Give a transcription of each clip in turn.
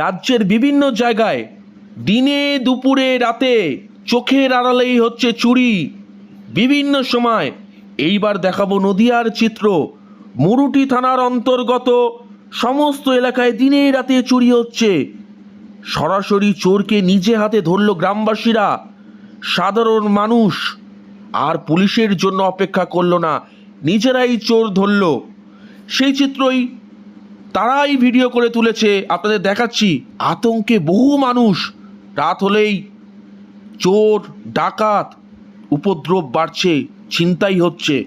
রাজ্যের বিভিন্ন জায়গায় দিনে দুপুরে রাতে চোখের আড়ালেই হচ্ছে চুরি বিভিন্ন সময়। এইবার দেখাবো নদিয়ার চিত্র। মুরুটি থানার অন্তর্গত সমস্ত এলাকায় দিনে রাতে চুরি হচ্ছে। সরাসরি চোরকে নিজে হাতে ধরল গ্রামবাসীরা। সাধারণ মানুষ আর পুলিশের জন্য অপেক্ষা করলো না, নিজেরাই চোর ধরল। সেই চিত্রই তারাই ভিডিও করে তুলেছে, আপনাদের দেখাচ্ছি। আতঙ্কে বহু মানুষ। রাত হলেই চোর ডাকাত উপদ্রব বাড়ছে, ছিনতাই হচ্ছে।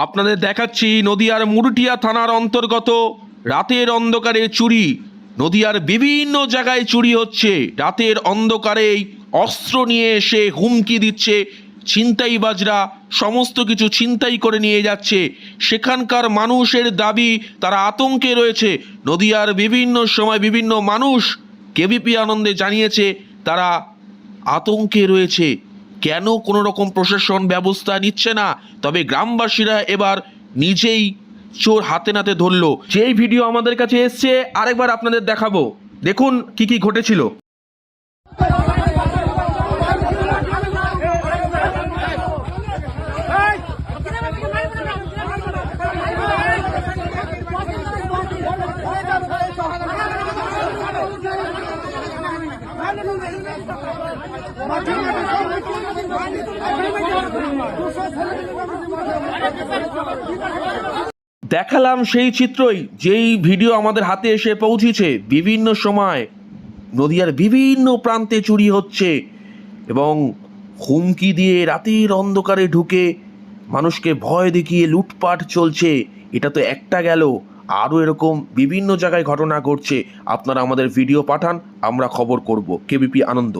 আপনাদের দেখাচ্ছি নদিয়ার মুরুটিয়া থানার অন্তর্গত রাতের অন্ধকারে চুরি। নদিয়ার বিভিন্ন জায়গায় চুরি হচ্ছে। রাতের অন্ধকারেই অস্ত্র নিয়ে এসে হুমকি দিচ্ছে, ছিনতাইবাজরা সমস্ত কিছু ছিনতাই করে নিয়ে যাচ্ছে। সেখানকার মানুষের দাবি, তারা আতঙ্কে রয়েছে। নদিয়ার বিভিন্ন সময় বিভিন্ন মানুষ কেবিপি আনন্দে জানিয়েছে তারা আতঙ্কে রয়েছে। কেন কোনো রকম প্রশাসন ব্যবস্থা নিচ্ছে না? তবে গ্রামবাসীরা এবার নিজেই চোর হাতে নাতে ধরলো। যেই ভিডিও আমাদের কাছে এসছে আরেকবার আপনাদের দেখাবো, দেখুন কি কি ঘটেছিল। দেখালাম সেই চিত্রই, যেই ভিডিও আমাদের হাতে এসে পৌঁছেছে। বিভিন্ন সময় নদিয়ার বিভিন্ন প্রান্তে চুরি হচ্ছে এবং হুমকি দিয়ে রাতের অন্ধকারে ঢুকে মানুষকে ভয় দেখিয়ে লুটপাট চলছে। এটা তো একটা গেল, আরও এরকম বিভিন্ন জায়গায় ঘটনা ঘটছে। আপনারা আমাদের ভিডিও পাঠান, আমরা খবর করব। কেবিপি আনন্দ।